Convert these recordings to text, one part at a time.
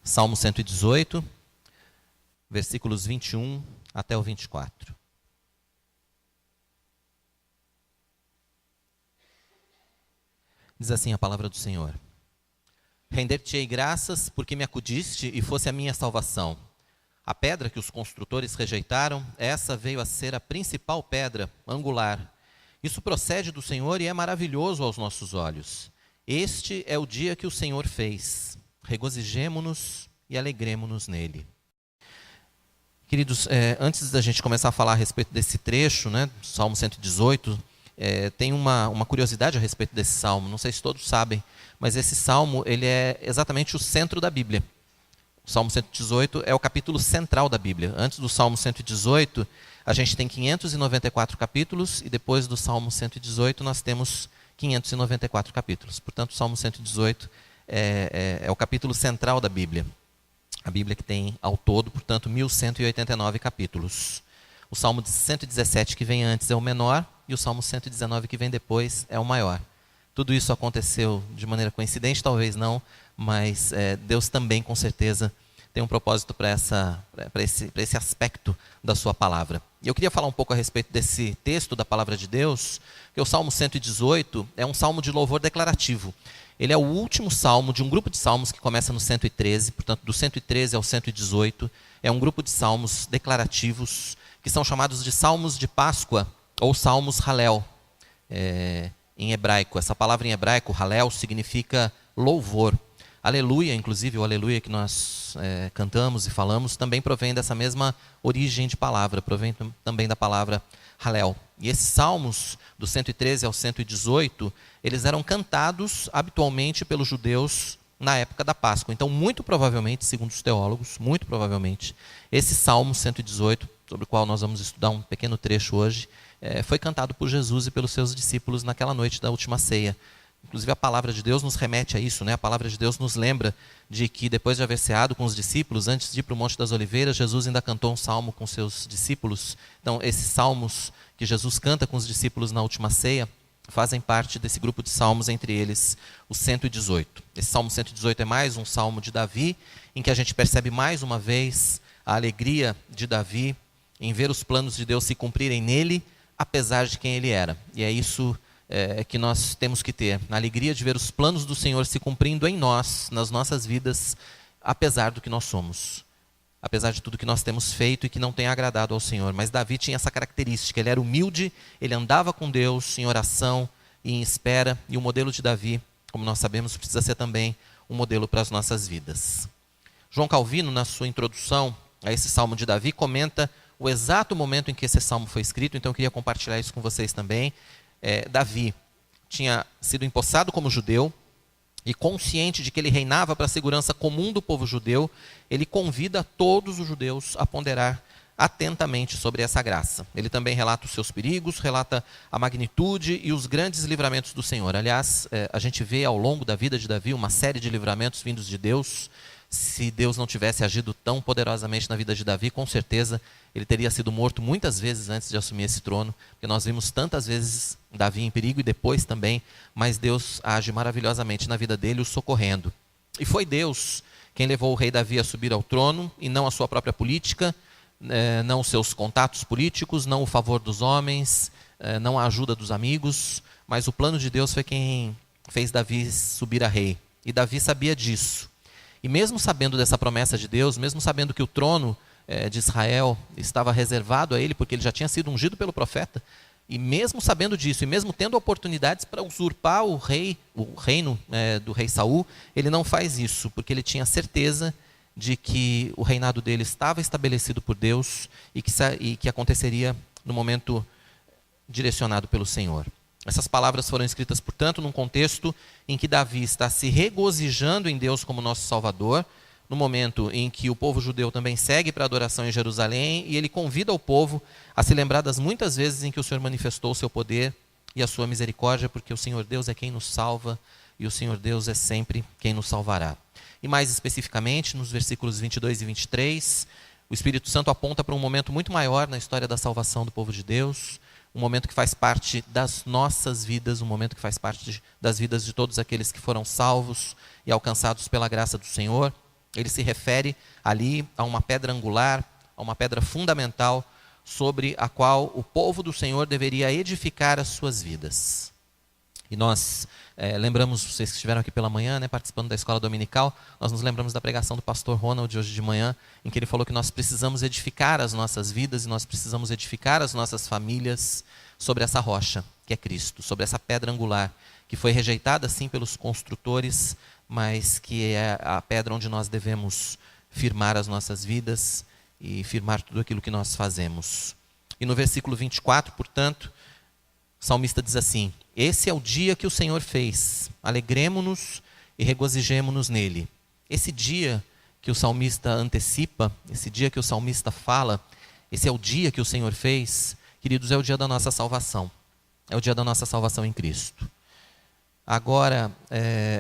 Salmo 118, versículos 21 até o 24. Diz assim a palavra do Senhor: Render-te-ei graças, porque me acudiste e fosse a minha salvação. A pedra que os construtores rejeitaram, essa veio a ser a principal pedra angular. Isso procede do Senhor e é maravilhoso aos nossos olhos. Este é o dia que o Senhor fez. Regozijemo-nos e alegremo-nos nele. Queridos, antes da gente começar a falar a respeito desse trecho, né, Salmo 118, tem uma curiosidade a respeito desse salmo. Não sei se todos sabem, mas esse salmo ele é exatamente o centro da Bíblia. O Salmo 118 é o capítulo central da Bíblia. Antes do Salmo 118, a gente tem 594 capítulos, e depois do Salmo 118 nós temos 594 capítulos. Portanto, o Salmo 118 é o capítulo central da Bíblia. A Bíblia que tem, ao todo, portanto, 1189 capítulos. O Salmo 117 que vem antes é o menor, e o Salmo 119 que vem depois é o maior. Tudo isso aconteceu de maneira coincidente, talvez não, mas Deus também, com certeza, tem um propósito para esse aspecto da sua palavra. E eu queria falar um pouco a respeito desse texto da palavra de Deus, que o Salmo 118 é um salmo de louvor declarativo. Ele é o último salmo de um grupo de salmos que começa no 113, portanto, do 113 ao 118, é um grupo de salmos declarativos, que são chamados de salmos de Páscoa, ou salmos Halel, em hebraico. Essa palavra em hebraico, Halel, significa louvor. Aleluia, inclusive, o aleluia que nós cantamos e falamos, também provém dessa mesma origem de palavra, provém também da palavra Halel. E esses salmos, do 113 ao 118, eles eram cantados habitualmente pelos judeus na época da Páscoa. Então, muito provavelmente, segundo os teólogos, muito provavelmente, esse Salmo 118, sobre o qual nós vamos estudar um pequeno trecho hoje, foi cantado por Jesus e pelos seus discípulos naquela noite da última ceia. Inclusive, a palavra de Deus nos remete a isso, né? A palavra de Deus nos lembra de que, depois de haver ceado com os discípulos, antes de ir para o Monte das Oliveiras, Jesus ainda cantou um salmo com seus discípulos. Então, esses salmos que Jesus canta com os discípulos na última ceia fazem parte desse grupo de salmos, entre eles o 118. Esse Salmo 118 é mais um salmo de Davi, em que a gente percebe mais uma vez a alegria de Davi em ver os planos de Deus se cumprirem nele, apesar de quem ele era. E é isso que nós temos que ter, a alegria de ver os planos do Senhor se cumprindo em nós, nas nossas vidas, apesar do que nós somos, apesar de tudo que nós temos feito e que não tem agradado ao Senhor. Mas Davi tinha essa característica, ele era humilde, ele andava com Deus em oração e em espera, e o modelo de Davi, como nós sabemos, precisa ser também um modelo para as nossas vidas. João Calvino, na sua introdução a esse Salmo de Davi, comenta o exato momento em que esse salmo foi escrito, então eu queria compartilhar isso com vocês também. Davi tinha sido empossado como judeu, e consciente de que ele reinava para a segurança comum do povo judeu, ele convida todos os judeus a ponderar atentamente sobre essa graça. Ele também relata os seus perigos, relata a magnitude e os grandes livramentos do Senhor. Aliás, a gente vê ao longo da vida de Davi uma série de livramentos vindos de Deus. Se Deus não tivesse agido tão poderosamente na vida de Davi, com certeza ele teria sido morto muitas vezes antes de assumir esse trono, porque nós vimos tantas vezes Davi em perigo e depois também, mas Deus age maravilhosamente na vida dele, o socorrendo. E foi Deus quem levou o rei Davi a subir ao trono, e não a sua própria política, não os seus contatos políticos, não o favor dos homens, não a ajuda dos amigos, mas o plano de Deus foi quem fez Davi subir a rei. E Davi sabia disso. E mesmo sabendo dessa promessa de Deus, mesmo sabendo que o trono de Israel estava reservado a ele, porque ele já tinha sido ungido pelo profeta, e mesmo sabendo disso, e mesmo tendo oportunidades para usurpar o reino do rei Saul, ele não faz isso, porque ele tinha certeza de que o reinado dele estava estabelecido por Deus e que aconteceria no momento direcionado pelo Senhor. Essas palavras foram escritas, portanto, num contexto em que Davi está se regozijando em Deus como nosso Salvador, no momento em que o povo judeu também segue para a adoração em Jerusalém, e ele convida o povo a se lembrar das muitas vezes em que o Senhor manifestou o seu poder e a sua misericórdia, porque o Senhor Deus é quem nos salva, e o Senhor Deus é sempre quem nos salvará. E mais especificamente, nos versículos 22 e 23, o Espírito Santo aponta para um momento muito maior na história da salvação do povo de Deus, um momento que faz parte das nossas vidas, um momento que faz parte das vidas de todos aqueles que foram salvos e alcançados pela graça do Senhor. Ele se refere ali a uma pedra angular, a uma pedra fundamental sobre a qual o povo do Senhor deveria edificar as suas vidas. E nós lembramos, vocês que estiveram aqui pela manhã, participando da escola dominical, nós nos lembramos da pregação do pastor Ronald de hoje de manhã, em que ele falou que nós precisamos edificar as nossas vidas e nós precisamos edificar as nossas famílias sobre essa rocha, que é Cristo, sobre essa pedra angular, que foi rejeitada sim pelos construtores, mas que é a pedra onde nós devemos firmar as nossas vidas e firmar tudo aquilo que nós fazemos. E no versículo 24, portanto, o salmista diz assim: esse é o dia que o Senhor fez, alegremo-nos e regozijemo-nos nele. Esse dia que o salmista antecipa, esse dia que o salmista fala, esse é o dia que o Senhor fez, queridos, é o dia da nossa salvação. É o dia da nossa salvação em Cristo. Agora,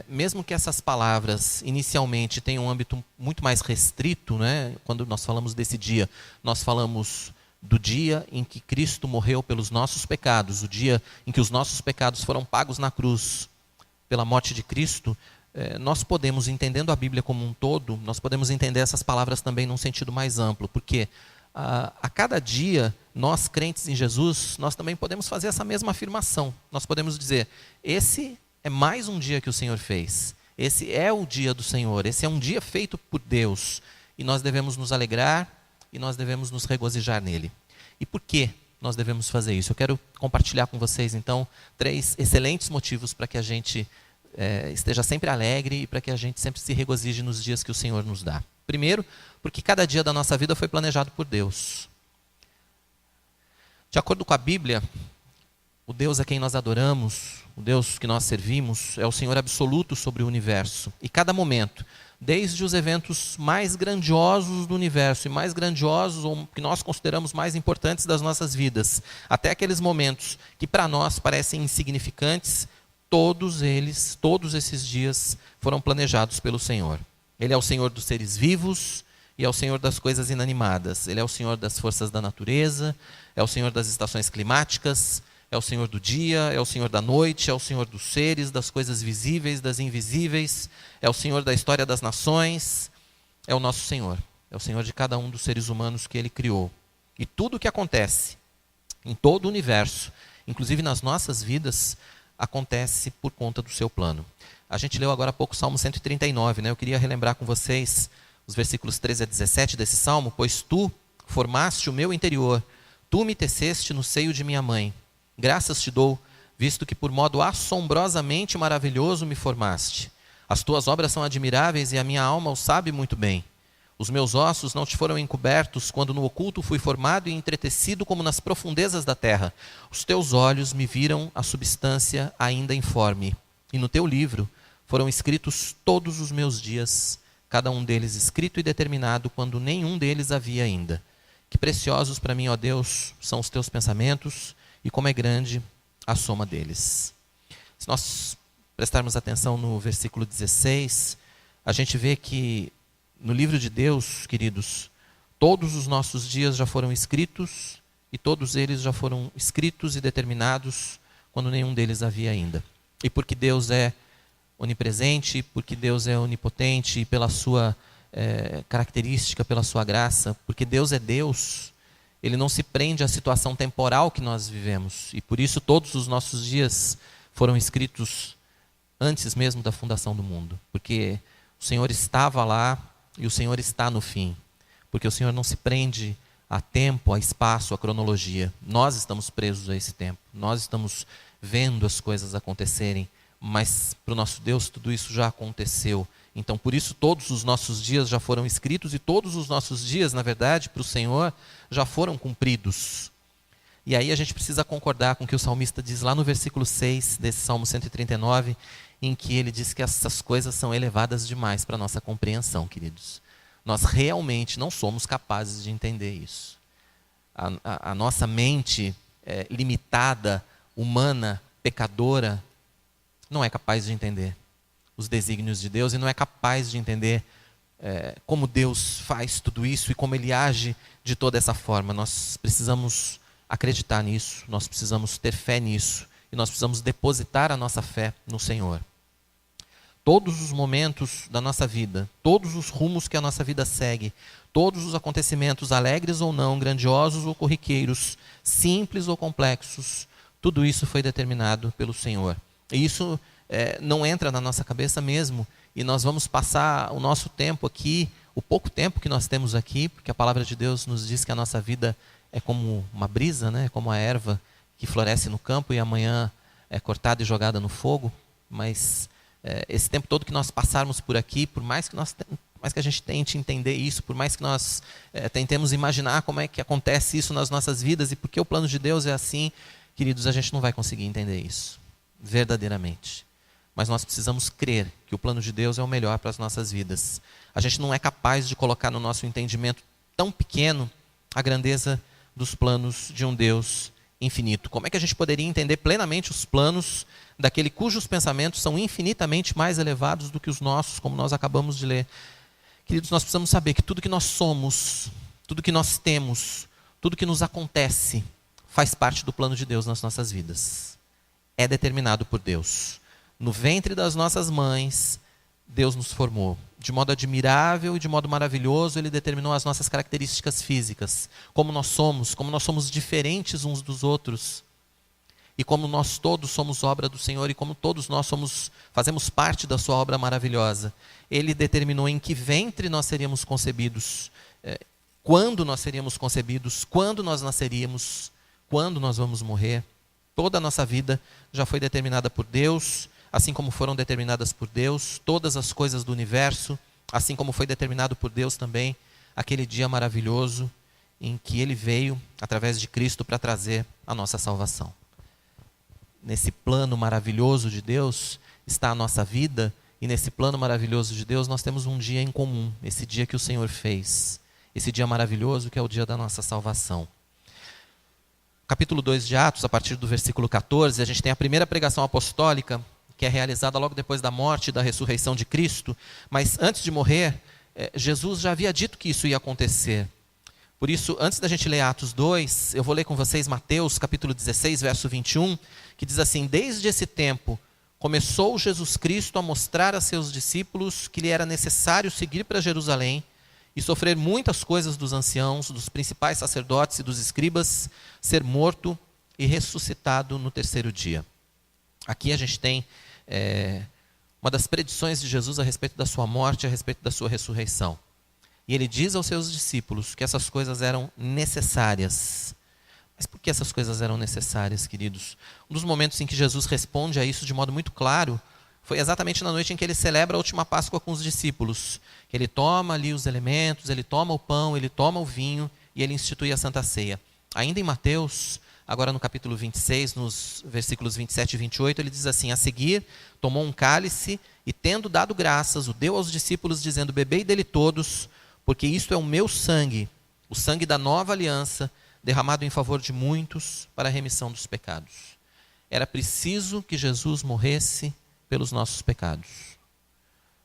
mesmo que essas palavras inicialmente tenham um âmbito muito mais restrito, quando nós falamos desse dia, nós falamos do dia em que Cristo morreu pelos nossos pecados, o dia em que os nossos pecados foram pagos na cruz pela morte de Cristo, nós podemos, entendendo a Bíblia como um todo, nós podemos entender essas palavras também num sentido mais amplo, porque a cada dia, nós crentes em Jesus, nós também podemos fazer essa mesma afirmação. Nós podemos dizer, esse é mais um dia que o Senhor fez, esse é o dia do Senhor, esse é um dia feito por Deus, e nós devemos nos alegrar, e nós devemos nos regozijar nele. E por que nós devemos fazer isso? Eu quero compartilhar com vocês, então, 3 excelentes motivos para que a gente esteja sempre alegre e para que a gente sempre se regozije nos dias que o Senhor nos dá. Primeiro, porque cada dia da nossa vida foi planejado por Deus. De acordo com a Bíblia, o Deus a quem nós adoramos, o Deus que nós servimos, é o Senhor absoluto sobre o universo. E cada momento, desde os eventos mais grandiosos do universo, e mais grandiosos, ou que nós consideramos mais importantes das nossas vidas, até aqueles momentos que para nós parecem insignificantes, todos esses dias foram planejados pelo Senhor. Ele é o Senhor dos seres vivos e é o Senhor das coisas inanimadas. Ele é o Senhor das forças da natureza, é o Senhor das estações climáticas, é o Senhor do dia, é o Senhor da noite, é o Senhor dos seres, das coisas visíveis, das invisíveis, é o Senhor da história das nações, é o nosso Senhor, é o Senhor de cada um dos seres humanos que Ele criou. E tudo o que acontece em todo o universo, inclusive nas nossas vidas, acontece por conta do seu plano. A gente leu agora há pouco o Salmo 139, Eu queria relembrar com vocês os versículos 13 a 17 desse Salmo. Pois tu formaste o meu interior, tu me teceste no seio de minha mãe. Graças te dou, visto que por modo assombrosamente maravilhoso me formaste. As tuas obras são admiráveis e a minha alma o sabe muito bem. Os meus ossos não te foram encobertos quando no oculto fui formado e entretecido como nas profundezas da terra. Os teus olhos me viram a substância ainda informe. E no teu livro foram escritos todos os meus dias, cada um deles escrito e determinado quando nenhum deles havia ainda. Que preciosos para mim, ó Deus, são os teus pensamentos e como é grande a soma deles. Se nós prestarmos atenção no versículo 16, a gente vê que no livro de Deus, queridos, todos os nossos dias já foram escritos e todos eles já foram escritos e determinados quando nenhum deles havia ainda. E porque Deus é onipresente, porque Deus é onipotente, e pela sua característica, pela sua graça, porque Deus é Deus, Ele não se prende à situação temporal que nós vivemos. E por isso todos os nossos dias foram escritos antes mesmo da fundação do mundo. Porque o Senhor estava lá e o Senhor está no fim. Porque o Senhor não se prende a tempo, a espaço, a cronologia. Nós estamos presos a esse tempo. Nós estamos vendo as coisas acontecerem. Mas para o nosso Deus tudo isso já aconteceu. Então por isso todos os nossos dias já foram escritos e todos os nossos dias, na verdade, para o Senhor já foram cumpridos. E aí a gente precisa concordar com o que o salmista diz lá no versículo 6 desse Salmo 139, em que ele diz que essas coisas são elevadas demais para a nossa compreensão, queridos. Nós realmente não somos capazes de entender isso. A nossa mente limitada, humana, pecadora, não é capaz de entender os desígnios de Deus e não é capaz de entender como Deus faz tudo isso e como Ele age de toda essa forma. Nós precisamos acreditar nisso, nós precisamos ter fé nisso e nós precisamos depositar a nossa fé no Senhor. todos os momentos da nossa vida, todos os rumos que a nossa vida segue, todos os acontecimentos, alegres ou não, grandiosos ou corriqueiros, simples ou complexos, tudo isso foi determinado pelo Senhor. E isso não entra na nossa cabeça mesmo, e nós vamos passar o nosso tempo aqui, o pouco tempo que nós temos aqui, porque a palavra de Deus nos diz que a nossa vida é como uma brisa, né? É como a erva que floresce no campo e amanhã é cortada e jogada no fogo, mas esse tempo todo que nós passarmos por aqui, por mais que a gente tente entender isso, por mais que nós tentemos imaginar como é que acontece isso nas nossas vidas e por que o plano de Deus é assim, queridos, a gente não vai conseguir entender isso, verdadeiramente. Mas nós precisamos crer que o plano de Deus é o melhor para as nossas vidas. A gente não é capaz de colocar no nosso entendimento tão pequeno a grandeza dos planos de um Deus infinito. Como é que a gente poderia entender plenamente os planos daquele cujos pensamentos são infinitamente mais elevados do que os nossos, como nós acabamos de ler? Queridos, nós precisamos saber que tudo que nós somos, tudo que nós temos, tudo que nos acontece, faz parte do plano de Deus nas nossas vidas. É determinado por Deus. No ventre das nossas mães, Deus nos formou. De modo admirável e de modo maravilhoso, Ele determinou as nossas características físicas. Como nós somos diferentes uns dos outros. E como nós todos somos obra do Senhor e como todos nós fazemos parte da sua obra maravilhosa. Ele determinou em que ventre nós seríamos concebidos, quando nós seríamos concebidos, quando nós nasceríamos, quando nós vamos morrer. Toda a nossa vida já foi determinada por Deus, assim como foram determinadas por Deus todas as coisas do universo, assim como foi determinado por Deus também aquele dia maravilhoso em que Ele veio, através de Cristo, para trazer a nossa salvação. Nesse plano maravilhoso de Deus está a nossa vida, e nesse plano maravilhoso de Deus nós temos um dia em comum, esse dia que o Senhor fez, esse dia maravilhoso que é o dia da nossa salvação. Capítulo 2 de Atos, a partir do versículo 14, a gente tem a primeira pregação apostólica, que é realizada logo depois da morte e da ressurreição de Cristo, mas antes de morrer, Jesus já havia dito que isso ia acontecer. Por isso, antes da gente ler Atos 2, eu vou ler com vocês Mateus capítulo 16, verso 21, que diz assim: desde esse tempo, começou Jesus Cristo a mostrar a seus discípulos que lhe era necessário seguir para Jerusalém e sofrer muitas coisas dos anciãos, dos principais sacerdotes e dos escribas, ser morto e ressuscitado no terceiro dia. Aqui a gente tem uma das predições de Jesus a respeito da sua morte, a respeito da sua ressurreição. E ele diz aos seus discípulos que essas coisas eram necessárias. Mas por que essas coisas eram necessárias, queridos? Um dos momentos em que Jesus responde a isso de modo muito claro foi exatamente na noite em que ele celebra a última Páscoa com os discípulos. Ele toma ali os elementos, ele toma o pão, ele toma o vinho e ele institui a Santa Ceia. Ainda em Mateus, agora no capítulo 26, nos versículos 27 e 28, ele diz assim: a seguir, tomou um cálice e, tendo dado graças, o deu aos discípulos, dizendo: bebei dele todos, porque isto é o meu sangue, o sangue da nova aliança, derramado em favor de muitos para a remissão dos pecados. Era preciso que Jesus morresse pelos nossos pecados.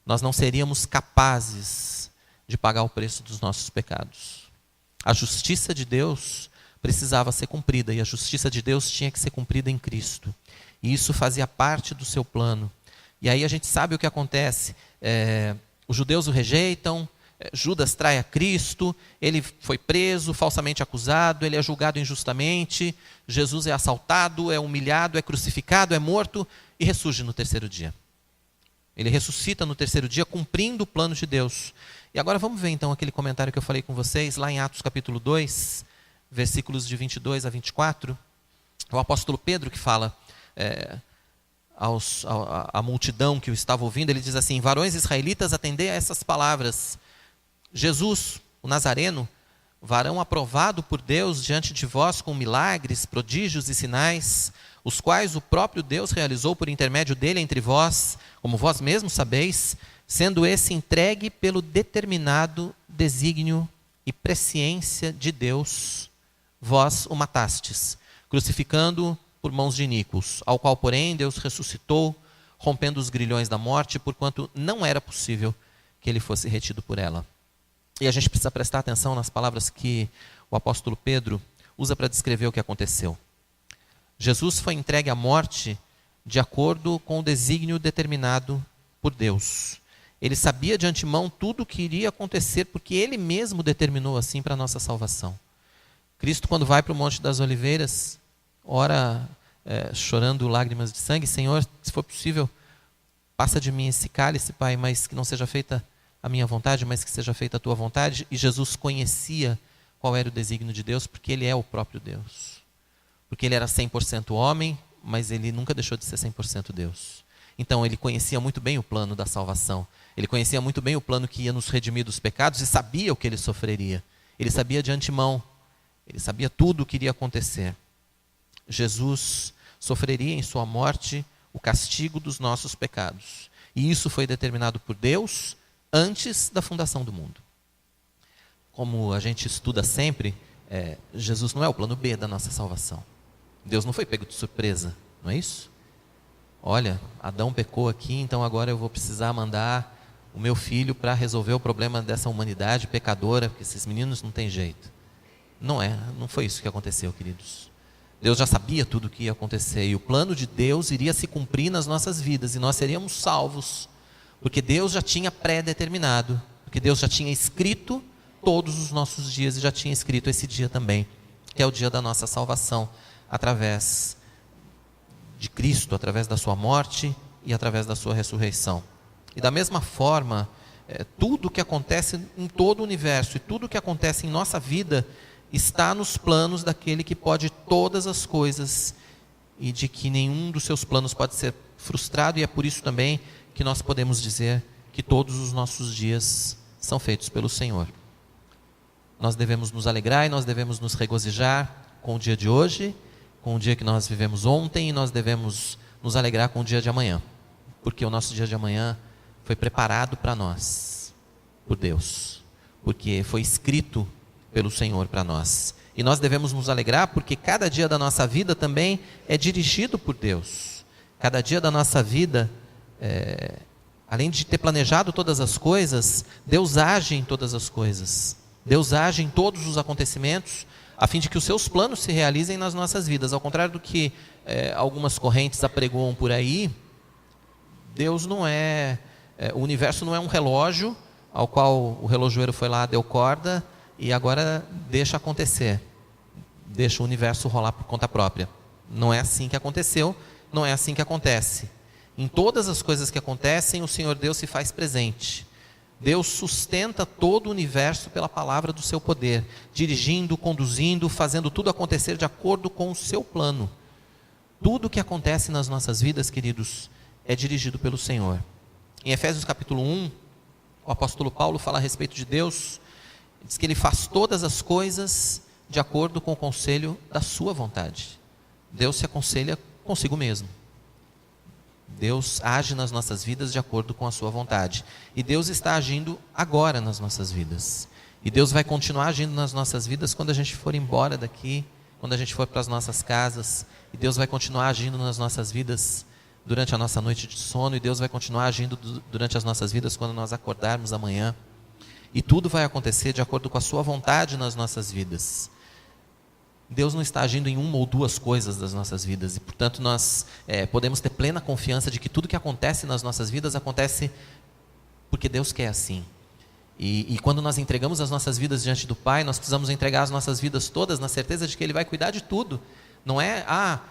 Nós não seríamos capazes de pagar o preço dos nossos pecados. A justiça de Deus precisava ser cumprida, e a justiça de Deus tinha que ser cumprida em Cristo. E isso fazia parte do seu plano. E aí a gente sabe o que acontece. Os judeus o rejeitam, Judas trai a Cristo, ele foi preso, falsamente acusado, ele é julgado injustamente, Jesus é assaltado, é humilhado, é crucificado, é morto e ressurge no terceiro dia. Ele ressuscita no terceiro dia, cumprindo o plano de Deus. E agora vamos ver então aquele comentário que eu falei com vocês, lá em Atos capítulo 2, versículos de 22 a 24. É o apóstolo Pedro que fala à multidão que o estava ouvindo, ele diz assim: varões israelitas, atendei a essas palavras. Jesus, o Nazareno, varão aprovado por Deus diante de vós com milagres, prodígios e sinais, os quais o próprio Deus realizou por intermédio dele entre vós, como vós mesmos sabeis, sendo esse entregue pelo determinado desígnio e presciência de Deus, vós o matastes, crucificando-o por mãos de iníquos, ao qual, porém, Deus ressuscitou, rompendo os grilhões da morte, porquanto não era possível que ele fosse retido por ela. E a gente precisa prestar atenção nas palavras que o apóstolo Pedro usa para descrever o que aconteceu. Jesus foi entregue à morte de acordo com o desígnio determinado por Deus. Ele sabia de antemão tudo o que iria acontecer, porque Ele mesmo determinou assim para a nossa salvação. Cristo, quando vai para o Monte das Oliveiras, ora chorando lágrimas de sangue: Senhor, se for possível, passa de mim esse cálice, Pai, mas que não seja feita a minha vontade, mas que seja feita a tua vontade. E Jesus conhecia qual era o desígnio de Deus, porque Ele é o próprio Deus. Porque Ele era 100% homem, mas Ele nunca deixou de ser 100% Deus. Então Ele conhecia muito bem o plano da salvação. Ele conhecia muito bem o plano que ia nos redimir dos pecados e sabia o que Ele sofreria. Ele sabia de antemão. Ele sabia tudo o que iria acontecer. Jesus sofreria em sua morte o castigo dos nossos pecados. E isso foi determinado por Deus antes da fundação do mundo. Como a gente estuda sempre, Jesus não é o plano B da nossa salvação. Deus não foi pego de surpresa, não é isso? Olha, Adão pecou aqui, então agora eu vou precisar mandar o meu filho para resolver o problema dessa humanidade pecadora, porque esses meninos não têm jeito. Não foi isso que aconteceu, queridos. Deus já sabia tudo o que ia acontecer, e o plano de Deus iria se cumprir nas nossas vidas, e nós seríamos salvos, porque Deus já tinha pré-determinado, porque Deus já tinha escrito todos os nossos dias, e já tinha escrito esse dia também, que é o dia da nossa salvação, através de Cristo, através da sua morte e através da sua ressurreição. E da mesma forma, tudo o que acontece em todo o universo, e tudo o que acontece em nossa vida, está nos planos daquele que pode todas as coisas, e de que nenhum dos seus planos pode ser frustrado, e é por isso também que nós podemos dizer que todos os nossos dias são feitos pelo Senhor. Nós devemos nos alegrar e nós devemos nos regozijar com o dia de hoje, com o dia que nós vivemos ontem, e nós devemos nos alegrar com o dia de amanhã, porque o nosso dia de amanhã foi preparado para nós, por Deus, porque foi escrito pelo Senhor para nós. E nós devemos nos alegrar porque cada dia da nossa vida também é dirigido por Deus. Cada dia da nossa vida, além de ter planejado todas as coisas, Deus age em todas as coisas. Deus age em todos os acontecimentos, a fim de que os seus planos se realizem nas nossas vidas. Ao contrário do que algumas correntes apregoam por aí, Deus não o universo não é um relógio ao qual o relojoeiro foi lá, deu corda e agora deixa acontecer, deixa o universo rolar por conta própria. Não é assim que aconteceu, não é assim que acontece. Em todas as coisas que acontecem, o Senhor Deus se faz presente. Deus sustenta todo o universo pela palavra do seu poder, dirigindo, conduzindo, fazendo tudo acontecer de acordo com o seu plano. Tudo o que acontece nas nossas vidas, queridos, é dirigido pelo Senhor. Em Efésios capítulo 1, o apóstolo Paulo fala a respeito de Deus, diz que Ele faz todas as coisas de acordo com o conselho da sua vontade. Deus se aconselha consigo mesmo. Deus age nas nossas vidas de acordo com a sua vontade. E Deus está agindo agora nas nossas vidas. E Deus vai continuar agindo nas nossas vidas quando a gente for embora daqui, quando a gente for para as nossas casas. E Deus vai continuar agindo nas nossas vidas durante a nossa noite de sono. E Deus vai continuar agindo durante as nossas vidas quando nós acordarmos amanhã. E tudo vai acontecer de acordo com a sua vontade nas nossas vidas. Deus não está agindo em uma ou duas coisas das nossas vidas. E, portanto, nós podemos ter plena confiança de que tudo que acontece nas nossas vidas acontece porque Deus quer assim. E quando nós entregamos as nossas vidas diante do Pai, nós precisamos entregar as nossas vidas todas na certeza de que Ele vai cuidar de tudo. Não é,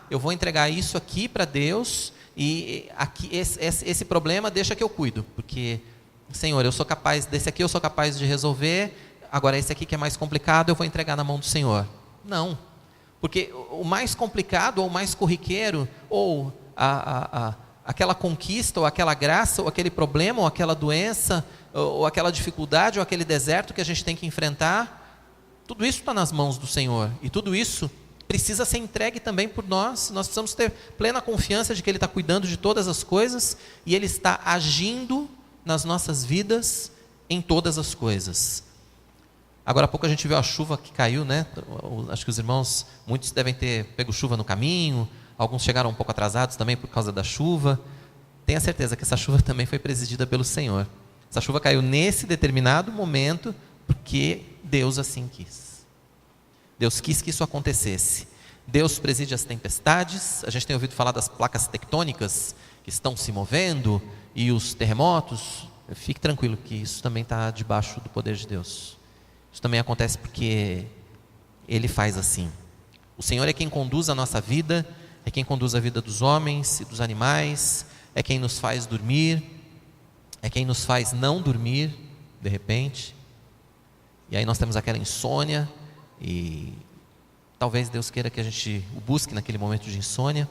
eu vou entregar isso aqui para Deus e aqui, esse problema deixa que eu cuido. Porque, Senhor, eu sou capaz, desse aqui eu sou capaz de resolver, agora esse aqui que é mais complicado eu vou entregar na mão do Senhor. Não. Porque o mais complicado, ou o mais corriqueiro, ou aquela conquista, ou aquela graça, ou aquele problema, ou aquela doença, ou aquela dificuldade, ou aquele deserto que a gente tem que enfrentar, tudo isso está nas mãos do Senhor. E tudo isso precisa ser entregue também por nós. Nós precisamos ter plena confiança de que Ele está cuidando de todas as coisas, e Ele está agindo nas nossas vidas em todas as coisas. Agora há pouco a gente viu a chuva que caiu, né? Acho que os irmãos, muitos devem ter pego chuva no caminho, alguns chegaram um pouco atrasados também por causa da chuva. Tenha certeza que essa chuva também foi presidida pelo Senhor. Essa chuva caiu nesse determinado momento porque Deus assim quis. Deus quis que isso acontecesse. Deus preside as tempestades. A gente tem ouvido falar das placas tectônicas, que estão se movendo e os terremotos, fique tranquilo que isso também está debaixo do poder de Deus. Isso também acontece porque Ele faz assim. O Senhor é quem conduz a nossa vida, é quem conduz a vida dos homens e dos animais, é quem nos faz dormir, é quem nos faz não dormir, de repente. E aí nós temos aquela insônia e talvez Deus queira que a gente o busque naquele momento de insônia.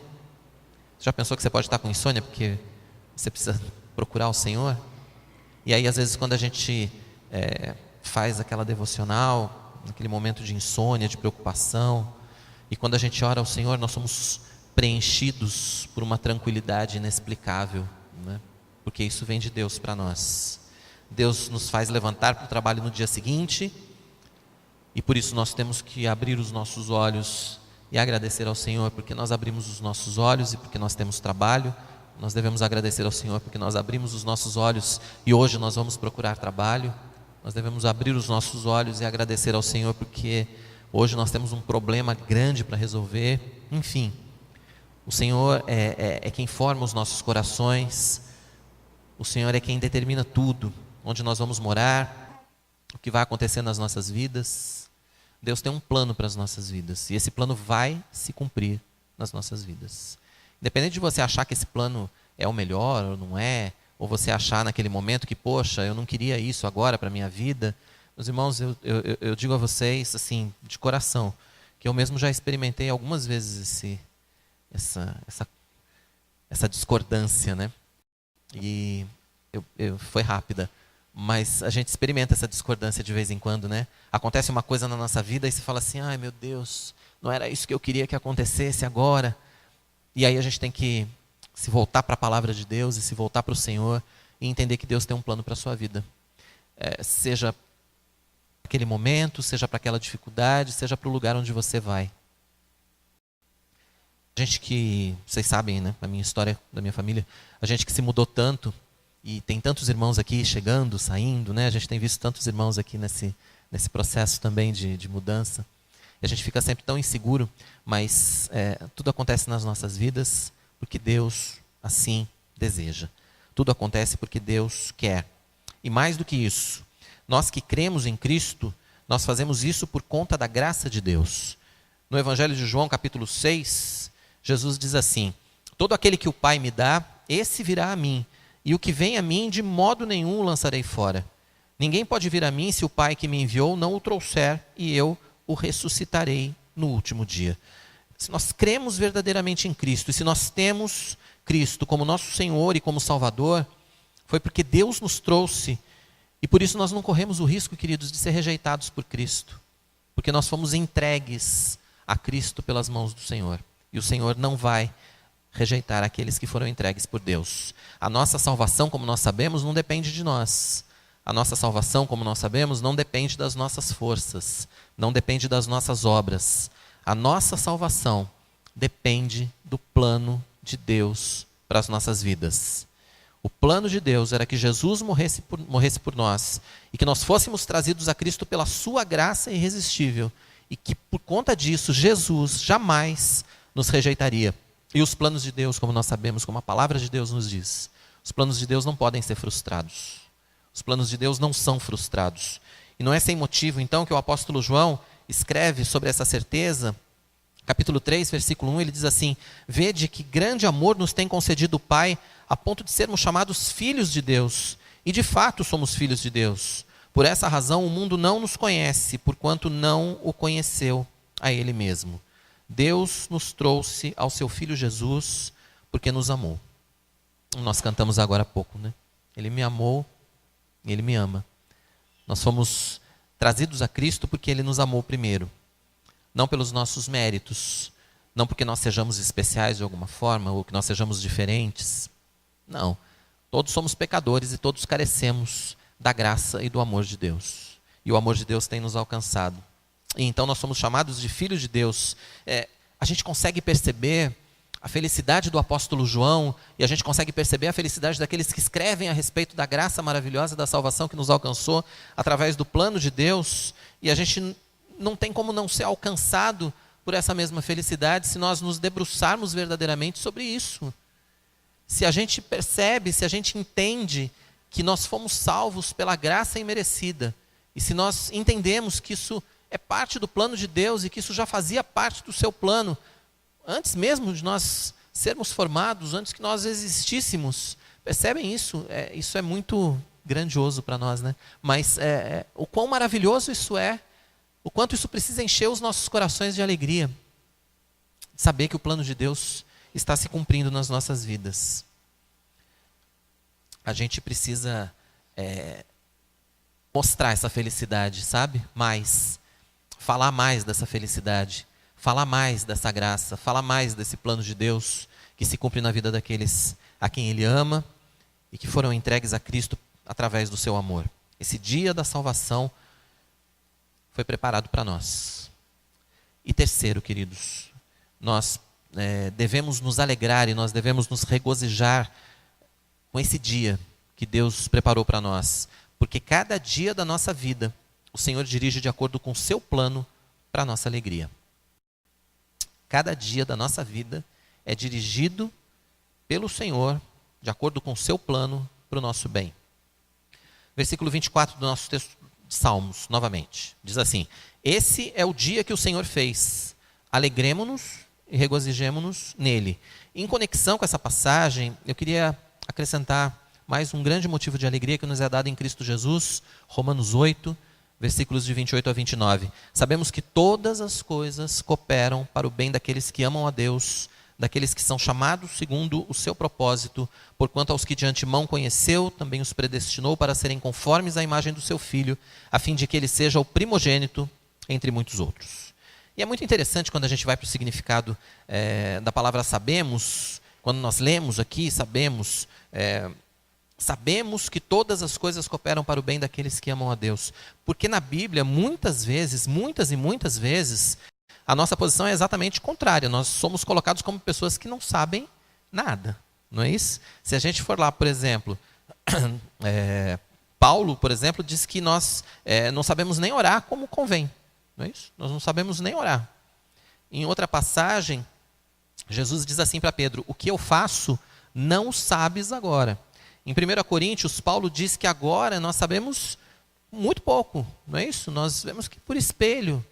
Você já pensou que você pode estar com insônia porque você precisa procurar o Senhor? E aí às vezes quando a gente faz aquela devocional, naquele momento de insônia, de preocupação, e quando a gente ora ao Senhor, nós somos preenchidos por uma tranquilidade inexplicável, né? Porque isso vem de Deus para nós. Deus nos faz levantar para o trabalho no dia seguinte, e por isso nós temos que abrir os nossos olhos e agradecer ao Senhor, porque nós abrimos os nossos olhos e porque nós temos trabalho. Nós devemos agradecer ao Senhor porque nós abrimos os nossos olhos e hoje nós vamos procurar trabalho. Nós devemos abrir os nossos olhos e agradecer ao Senhor porque hoje nós temos um problema grande para resolver. Enfim, o Senhor é quem forma os nossos corações. O Senhor é quem determina tudo, onde nós vamos morar, o que vai acontecer nas nossas vidas. Deus tem um plano para as nossas vidas e esse plano vai se cumprir nas nossas vidas. Independente de você achar que esse plano é o melhor ou não é, ou você achar naquele momento que, poxa, eu não queria isso agora para a minha vida. Meus irmãos, eu digo a vocês, assim, de coração, que eu mesmo já experimentei algumas vezes essa discordância, né? E foi rápida, mas a gente experimenta essa discordância de vez em quando, né? Acontece uma coisa na nossa vida e você fala assim, ai meu Deus, não era isso que eu queria que acontecesse agora. E aí a gente tem que se voltar para a palavra de Deus e se voltar para o Senhor e entender que Deus tem um plano para a sua vida. Seja para aquele momento, seja para aquela dificuldade, seja para o lugar onde você vai. A gente que, vocês sabem, né, a minha história da minha família, a gente que se mudou tanto e tem tantos irmãos aqui chegando, saindo, né? A gente tem visto tantos irmãos aqui nesse processo também de mudança. E a gente fica sempre tão inseguro, mas tudo acontece nas nossas vidas porque Deus assim deseja. Tudo acontece porque Deus quer. E mais do que isso, nós que cremos em Cristo, nós fazemos isso por conta da graça de Deus. No Evangelho de João, capítulo 6, Jesus diz assim, todo aquele que o Pai me dá, esse virá a mim, e o que vem a mim, de modo nenhum o lançarei fora. Ninguém pode vir a mim se o Pai que me enviou não o trouxer, e eu o ressuscitarei no último dia. Se nós cremos verdadeiramente em Cristo, e se nós temos Cristo como nosso Senhor e como Salvador, foi porque Deus nos trouxe, e por isso nós não corremos o risco, queridos, de ser rejeitados por Cristo, porque nós fomos entregues a Cristo pelas mãos do Senhor, e o Senhor não vai rejeitar aqueles que foram entregues por Deus. A nossa salvação, como nós sabemos, não depende de nós. A nossa salvação, como nós sabemos, não depende das nossas forças, não depende das nossas obras. A nossa salvação depende do plano de Deus para as nossas vidas. O plano de Deus era que Jesus morresse por nós e que nós fôssemos trazidos a Cristo pela sua graça irresistível e que por conta disso Jesus jamais nos rejeitaria. E os planos de Deus, como nós sabemos, como a palavra de Deus nos diz, os planos de Deus não podem ser frustrados. Os planos de Deus não são frustrados. E não é sem motivo, então, que o apóstolo João escreve sobre essa certeza, capítulo 3, versículo 1, ele diz assim, vede que grande amor nos tem concedido o Pai, a ponto de sermos chamados filhos de Deus. E de fato somos filhos de Deus. Por essa razão o mundo não nos conhece, porquanto não o conheceu a Ele mesmo. Deus nos trouxe ao seu Filho Jesus, porque nos amou. Nós cantamos agora há pouco, né? Ele me amou, Ele me ama. Nós fomos trazidos a Cristo porque Ele nos amou primeiro. Não pelos nossos méritos, não porque nós sejamos especiais de alguma forma, ou que nós sejamos diferentes. Não, todos somos pecadores e todos carecemos da graça e do amor de Deus. E o amor de Deus tem nos alcançado. E então nós somos chamados de filhos de Deus. A gente consegue perceber a felicidade do apóstolo João, e a gente consegue perceber a felicidade daqueles que escrevem a respeito da graça maravilhosa da salvação que nos alcançou através do plano de Deus, e a gente não tem como não ser alcançado por essa mesma felicidade se nós nos debruçarmos verdadeiramente sobre isso. se a gente percebe, se a gente entende que nós fomos salvos pela graça imerecida, e se nós entendemos que isso é parte do plano de Deus e que isso já fazia parte do seu plano, antes mesmo de nós sermos formados, antes que nós existíssemos, percebem isso? Isso é muito grandioso para nós, né? Mas o quão maravilhoso isso é, o quanto isso precisa encher os nossos corações de alegria, saber que o plano de Deus está se cumprindo nas nossas vidas. A gente precisa mostrar essa felicidade, sabe? Falar mais dessa felicidade, falar mais dessa graça, falar mais desse plano de Deus que se cumpre na vida daqueles a quem Ele ama e que foram entregues a Cristo através do seu amor. Esse dia da salvação foi preparado para nós. E terceiro, queridos, nós devemos nos alegrar e nós devemos nos regozijar com esse dia que Deus preparou para nós, porque cada dia da nossa vida o Senhor dirige de acordo com o seu plano para a nossa alegria. Cada dia da nossa vida é dirigido pelo Senhor de acordo com o seu plano para o nosso bem. Versículo 24 do nosso texto de Salmos, novamente, diz assim: esse é o dia que o Senhor fez, alegremo-nos e regozijemo-nos nele. Em conexão com essa passagem, eu queria acrescentar mais um grande motivo de alegria que nos é dado em Cristo Jesus, Romanos 8, versículos de 28 a 29. Sabemos que todas as coisas cooperam para o bem daqueles que amam a Deus, daqueles que são chamados segundo o seu propósito, porquanto aos que de antemão conheceu, também os predestinou para serem conformes à imagem do seu Filho, a fim de que ele seja o primogênito entre muitos outros. E é muito interessante quando a gente vai para o significado da palavra sabemos, quando nós lemos aqui, sabemos que todas as coisas cooperam para o bem daqueles que amam a Deus. Porque na Bíblia, muitas e muitas vezes, a nossa posição é exatamente contrária. Nós somos colocados como pessoas que não sabem nada, não é isso? Se a gente for lá, por exemplo, Paulo, por exemplo, diz que nós não sabemos nem orar como convém, não é isso? Nós não sabemos nem orar. Em outra passagem, Jesus diz assim para Pedro: o que eu faço, não sabes agora. Em 1 Coríntios, Paulo diz que agora nós sabemos muito pouco, não é isso? Nós vemos que por espelho,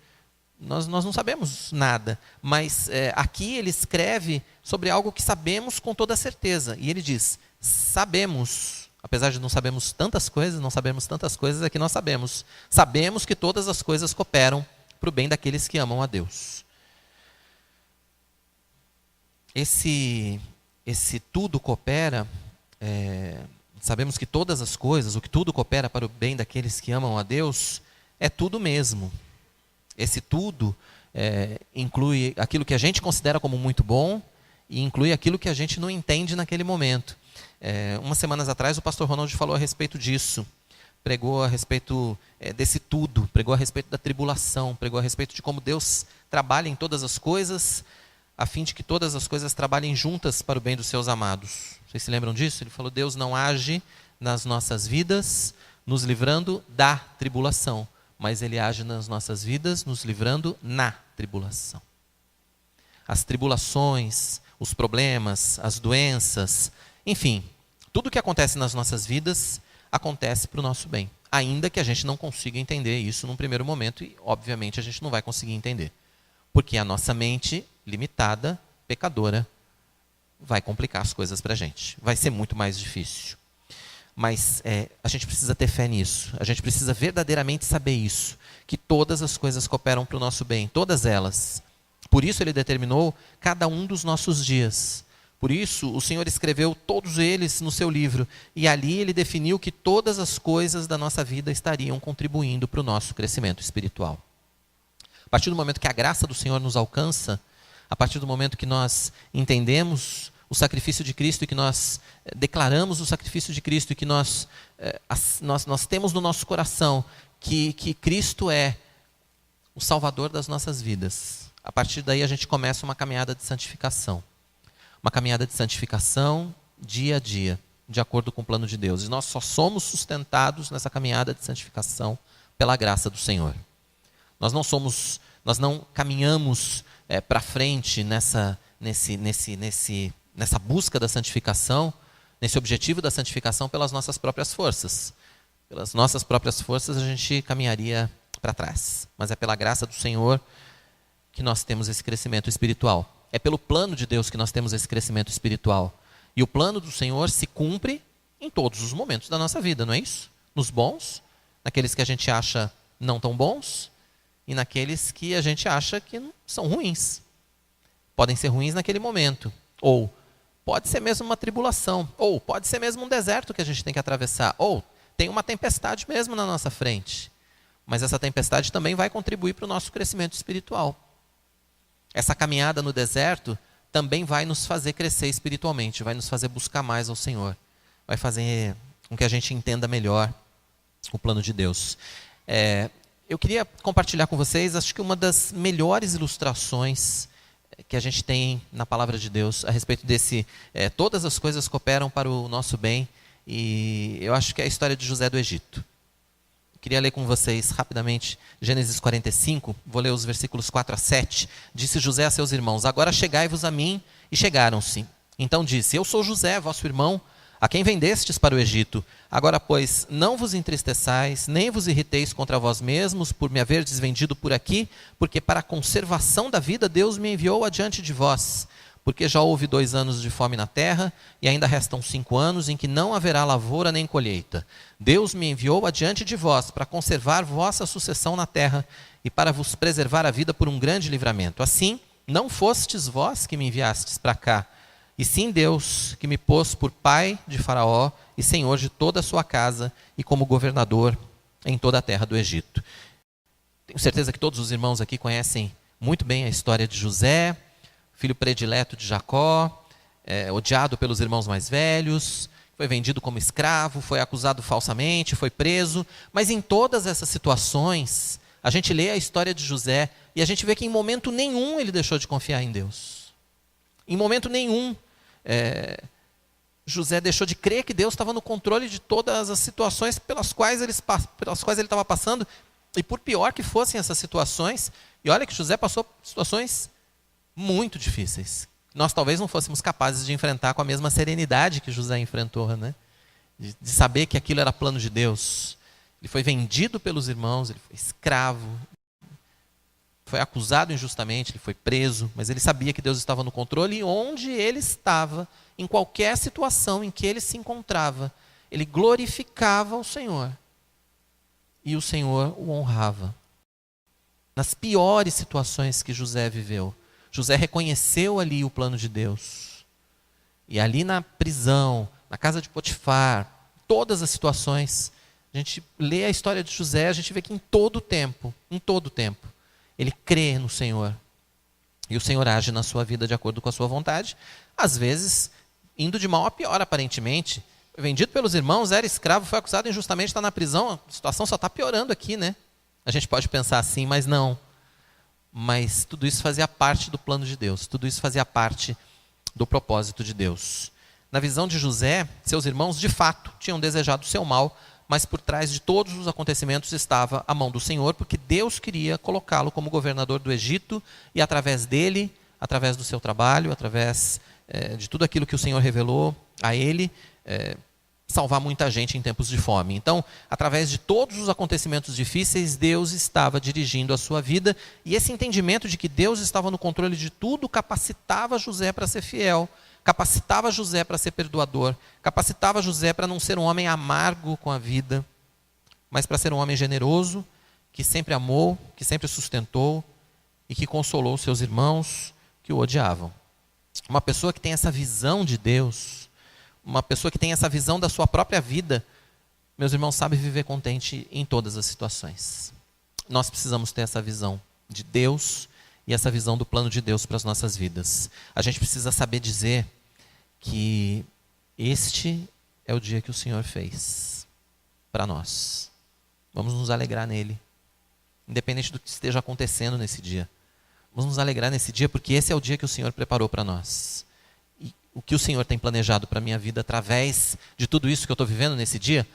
nós não sabemos nada. Mas aqui ele escreve sobre algo que sabemos com toda certeza. E ele diz, sabemos, apesar de não sabermos tantas coisas, é que nós sabemos. Sabemos que todas as coisas cooperam para o bem daqueles que amam a Deus. Esse tudo coopera... sabemos que todas as coisas, o que tudo coopera para o bem daqueles que amam a Deus, é tudo mesmo. Esse tudo inclui aquilo que a gente considera como muito bom e inclui aquilo que a gente não entende naquele momento. Umas semanas atrás o pastor Ronald falou a respeito disso, pregou a respeito desse tudo, pregou a respeito da tribulação, pregou a respeito de como Deus trabalha em todas as coisas, a fim de que todas as coisas trabalhem juntas para o bem dos seus amados. Vocês se lembram disso? Ele falou, Deus não age nas nossas vidas nos livrando da tribulação, mas Ele age nas nossas vidas nos livrando na tribulação. As tribulações, os problemas, as doenças, enfim, tudo que acontece nas nossas vidas acontece para o nosso bem, ainda que a gente não consiga entender isso num primeiro momento, e obviamente a gente não vai conseguir entender, porque a nossa mente limitada, pecadora, vai complicar as coisas para a gente. Vai ser muito mais difícil. Mas a gente precisa ter fé nisso. A gente precisa verdadeiramente saber isso. Que todas as coisas cooperam para o nosso bem. Todas elas. Por isso Ele determinou cada um dos nossos dias. Por isso o Senhor escreveu todos eles no seu livro. E ali Ele definiu que todas as coisas da nossa vida estariam contribuindo para o nosso crescimento espiritual. A partir do momento que a graça do Senhor nos alcança, a partir do momento que nós entendemos o sacrifício de Cristo e que nós declaramos o sacrifício de Cristo e que nós temos no nosso coração que Cristo é o Salvador das nossas vidas, a partir daí a gente começa uma caminhada de santificação. Uma caminhada de santificação dia a dia, de acordo com o plano de Deus. E nós só somos sustentados nessa caminhada de santificação pela graça do Senhor. Nós não caminhamos para frente nessa busca da santificação, nesse objetivo da santificação pelas nossas próprias forças. Pelas nossas próprias forças a gente caminharia para trás. Mas é pela graça do Senhor que nós temos esse crescimento espiritual. É pelo plano de Deus que nós temos esse crescimento espiritual. E o plano do Senhor se cumpre em todos os momentos da nossa vida, não é isso? Nos bons, naqueles que a gente acha não tão bons e naqueles que a gente acha que são ruins. Podem ser ruins naquele momento, ou pode ser mesmo uma tribulação, ou pode ser mesmo um deserto que a gente tem que atravessar, ou tem uma tempestade mesmo na nossa frente. Mas essa tempestade também vai contribuir para o nosso crescimento espiritual. Essa caminhada no deserto também vai nos fazer crescer espiritualmente, vai nos fazer buscar mais ao Senhor, vai fazer com que a gente entenda melhor o plano de Deus. Eu queria compartilhar com vocês, acho que uma das melhores ilustrações que a gente tem na palavra de Deus a respeito desse, todas as coisas cooperam para o nosso bem, e eu acho que é a história de José do Egito. Queria ler com vocês rapidamente Gênesis 45, vou ler os versículos 4 a 7. Disse José a seus irmãos: agora chegai-vos a mim. E chegaram-se. Então disse: eu sou José, vosso irmão, a quem vendestes para o Egito. Agora, pois, não vos entristeçais, nem vos irriteis contra vós mesmos, por me haverdes vendido por aqui, porque para a conservação da vida Deus me enviou adiante de vós. Porque já houve 2 anos de fome na terra, e ainda restam 5 anos em que não haverá lavoura nem colheita. Deus me enviou adiante de vós, para conservar vossa sucessão na terra, e para vos preservar a vida por um grande livramento. Assim, não fostes vós que me enviastes para cá, e sim Deus, que me pôs por pai de Faraó, e senhor de toda a sua casa, e como governador em toda a terra do Egito. Tenho certeza que todos os irmãos aqui conhecem muito bem a história de José, filho predileto de Jacó, odiado pelos irmãos mais velhos, foi vendido como escravo, foi acusado falsamente, foi preso. Mas em todas essas situações, a gente lê a história de José e a gente vê que em momento nenhum ele deixou de confiar em Deus. Em momento nenhum, José deixou de crer que Deus estava no controle de todas as situações pelas quais ele estava passando, e por pior que fossem essas situações, e olha que José passou situações muito difíceis. Nós talvez não fôssemos capazes de enfrentar com a mesma serenidade que José enfrentou, né? De saber que aquilo era plano de Deus. Ele foi vendido pelos irmãos, ele foi escravo, foi acusado injustamente, ele foi preso, mas ele sabia que Deus estava no controle, e onde ele estava, em qualquer situação em que ele se encontrava, ele glorificava o Senhor. E o Senhor o honrava. Nas piores situações que José viveu, José reconheceu ali o plano de Deus. E ali na prisão, na casa de Potifar, todas as situações, a gente lê a história de José, a gente vê que em todo tempo, ele crê no Senhor. E o Senhor age na sua vida de acordo com a sua vontade, às vezes indo de mal a pior aparentemente. Vendido pelos irmãos, era escravo, foi acusado injustamente, está na prisão, a situação só está piorando aqui, né? A gente pode pensar assim, mas não. Mas tudo isso fazia parte do plano de Deus, tudo isso fazia parte do propósito de Deus. Na visão de José, seus irmãos de fato tinham desejado o seu mal, mas por trás de todos os acontecimentos estava a mão do Senhor, porque Deus queria colocá-lo como governador do Egito, e através dele, através do seu trabalho, através de tudo aquilo que o Senhor revelou a ele, salvar muita gente em tempos de fome. Então, através de todos os acontecimentos difíceis, Deus estava dirigindo a sua vida, e esse entendimento de que Deus estava no controle de tudo capacitava José para ser fiel, capacitava José para ser perdoador, capacitava José para não ser um homem amargo com a vida, mas para ser um homem generoso, que sempre amou, que sempre sustentou e que consolou seus irmãos que o odiavam. Uma pessoa que tem essa visão de Deus, uma pessoa que tem essa visão da sua própria vida, meus irmãos, sabe viver contente em todas as situações. Nós precisamos ter essa visão de Deus e essa visão do plano de Deus para as nossas vidas. A gente precisa saber dizer que este é o dia que o Senhor fez para nós. Vamos nos alegrar nele, independente do que esteja acontecendo nesse dia. Vamos nos alegrar nesse dia, porque esse é o dia que o Senhor preparou para nós. E o que o Senhor tem planejado para a minha vida através de tudo isso que eu estou vivendo nesse dia,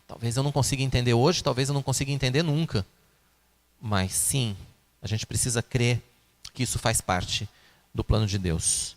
talvez eu não consiga entender hoje, talvez eu não consiga entender nunca. Mas sim, a gente precisa crer que isso faz parte do plano de Deus.